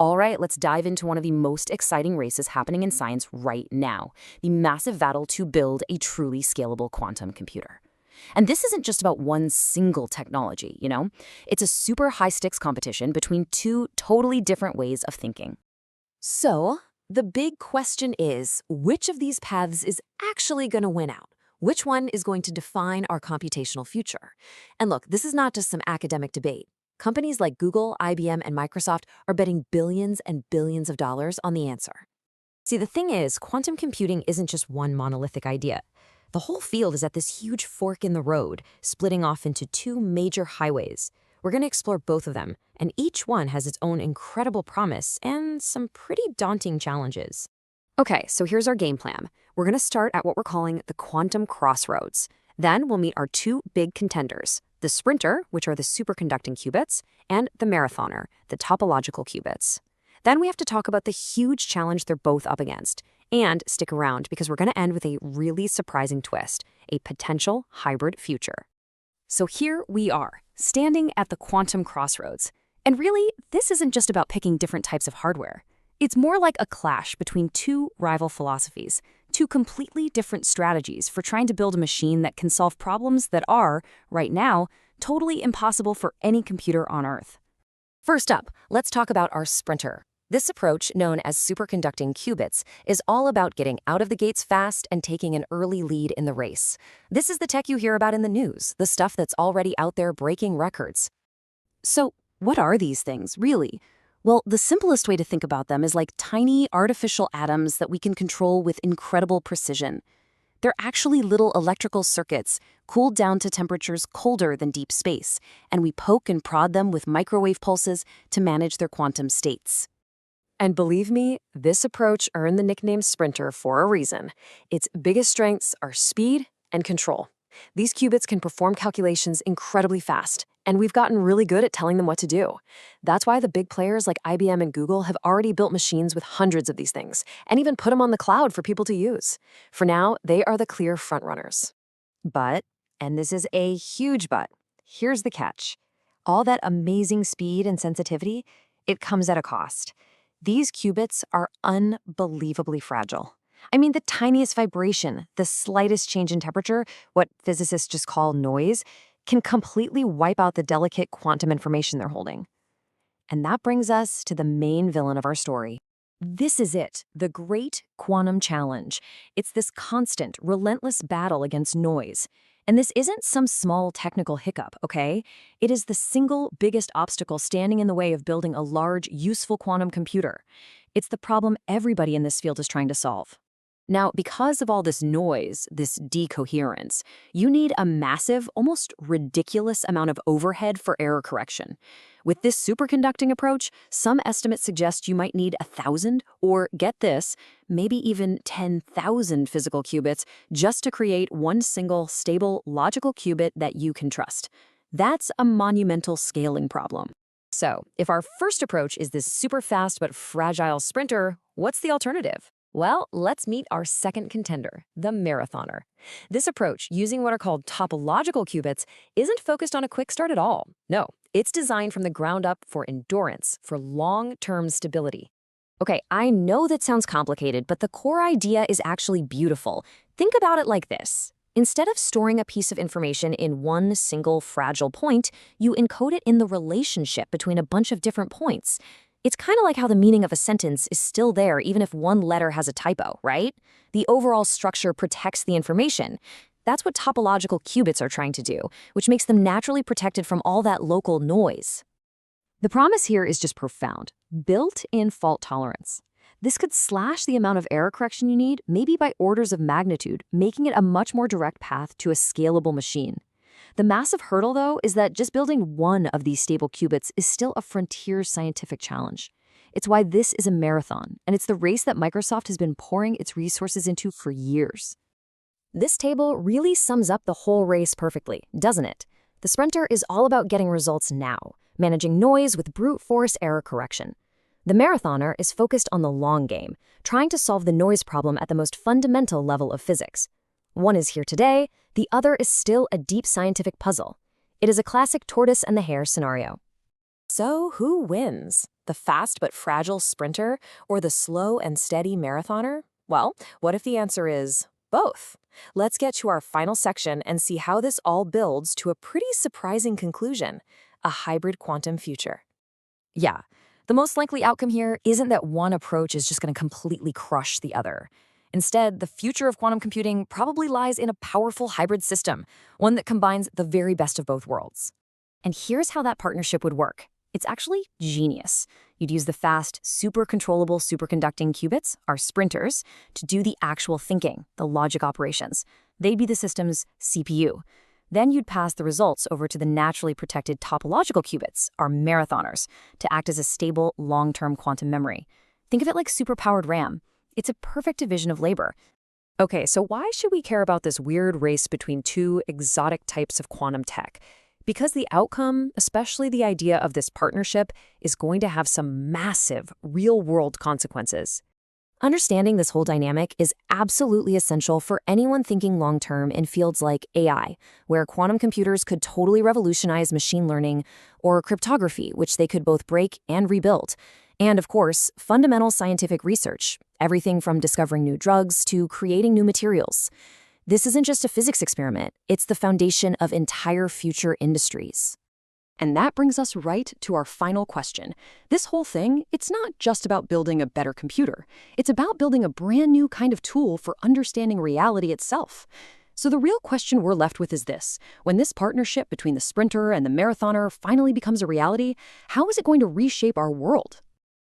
All right, let's dive into one of the most exciting races happening in science right now, the massive battle to build a truly scalable quantum computer. And this isn't just about one single technology, you know? It's a super high-stakes competition between two totally different ways of thinking. So, the big question is, which of these paths is actually going to win out? Which one is going to define our computational future? And look, this is not just some academic debate. Companies like Google, IBM, and Microsoft are betting billions and billions of dollars on the answer. See, the thing is, quantum computing isn't just one monolithic idea. The whole field is at this huge fork in the road, splitting off into two major highways. We're going to explore both of them, and each one has its own incredible promise and some pretty daunting challenges. Okay, so here's our game plan. We're going to start at what we're calling the quantum crossroads. Then we'll meet our two big contenders, the sprinter, which are the superconducting qubits, and the marathoner, the topological qubits. Then we have to talk about the huge challenge they're both up against. And stick around because we're going to end with a really surprising twist, a potential hybrid future. So here we are, standing at the quantum crossroads. And really, this isn't just about picking different types of hardware. It's more like a clash between two rival philosophies, two completely different strategies for trying to build a machine that can solve problems that are, right now, totally impossible for any computer on Earth. First up, let's talk about our sprinter. This approach, known as superconducting qubits, is all about getting out of the gates fast and taking an early lead in the race. This is the tech you hear about in the news, the stuff that's already out there breaking records. So, what are these things, really? Well, the simplest way to think about them is like tiny artificial atoms that we can control with incredible precision. They're actually little electrical circuits, cooled down to temperatures colder than deep space, and we poke and prod them with microwave pulses to manage their quantum states. And believe me, this approach earned the nickname Sprinter for a reason. Its biggest strengths are speed and control. These qubits can perform calculations incredibly fast, and we've gotten really good at telling them what to do. That's why the big players like IBM and Google have already built machines with hundreds of these things, and even put them on the cloud for people to use. For now, they are the clear frontrunners. But, and this is a huge but, here's the catch. All that amazing speed and sensitivity, it comes at a cost. These qubits are unbelievably fragile. I mean, the tiniest vibration, the slightest change in temperature, what physicists just call noise, can completely wipe out the delicate quantum information they're holding. And that brings us to the main villain of our story. This is it, the great quantum challenge. It's this constant, relentless battle against noise. And this isn't some small technical hiccup, okay? It is the single biggest obstacle standing in the way of building a large, useful quantum computer. It's the problem everybody in this field is trying to solve. Now, because of all this noise, this decoherence, you need a massive, almost ridiculous amount of overhead for error correction. With this superconducting approach, some estimates suggest you might need 1,000, or get this, maybe even 10,000 physical qubits just to create one single, stable, logical qubit that you can trust. That's a monumental scaling problem. So, if our first approach is this super fast but fragile sprinter, what's the alternative? Well, let's meet our second contender, the marathoner. This approach, using what are called topological qubits, isn't focused on a quick start at all. No, it's designed from the ground up for endurance, for long-term stability. Okay, I know that sounds complicated, but the core idea is actually beautiful. Think about it like this. Instead of storing a piece of information in one single fragile point, you encode it in the relationship between a bunch of different points. It's kind of like how the meaning of a sentence is still there even if one letter has a typo, right? The overall structure protects the information. That's what topological qubits are trying to do, which makes them naturally protected from all that local noise. The promise here is just profound. Built-in fault tolerance. This could slash the amount of error correction you need, maybe by orders of magnitude, making it a much more direct path to a scalable machine. The massive hurdle, though, is that just building one of these stable qubits is still a frontier scientific challenge. It's why this is a marathon, and it's the race that Microsoft has been pouring its resources into for years. This table really sums up the whole race perfectly, doesn't it? The sprinter is all about getting results now, managing noise with brute force error correction. The marathoner is focused on the long game, trying to solve the noise problem at the most fundamental level of physics. One is here today, the other is still a deep scientific puzzle. It is a classic tortoise and the hare scenario. So who wins? The fast but fragile sprinter or the slow and steady marathoner? Well, what if the answer is both? Let's get to our final section and see how this all builds to a pretty surprising conclusion, a hybrid quantum future. Yeah, the most likely outcome here isn't that one approach is just going to completely crush the other. Instead, the future of quantum computing probably lies in a powerful hybrid system, one that combines the very best of both worlds. And here's how that partnership would work. It's actually genius. You'd use the fast, super controllable superconducting qubits, our sprinters, to do the actual thinking, the logic operations. They'd be the system's CPU. Then you'd pass the results over to the naturally protected topological qubits, our marathoners, to act as a stable, long-term quantum memory. Think of it like superpowered RAM. It's a perfect division of labor. Okay, so why should we care about this weird race between two exotic types of quantum tech? Because the outcome, especially the idea of this partnership, is going to have some massive, real-world consequences. Understanding this whole dynamic is absolutely essential for anyone thinking long-term in fields like AI, where quantum computers could totally revolutionize machine learning, or cryptography, which they could both break and rebuild. And, of course, fundamental scientific research, everything from discovering new drugs to creating new materials. This isn't just a physics experiment, it's the foundation of entire future industries. And that brings us right to our final question. This whole thing, it's not just about building a better computer. It's about building a brand new kind of tool for understanding reality itself. So the real question we're left with is this. When this partnership between the sprinter and the marathoner finally becomes a reality, how is it going to reshape our world?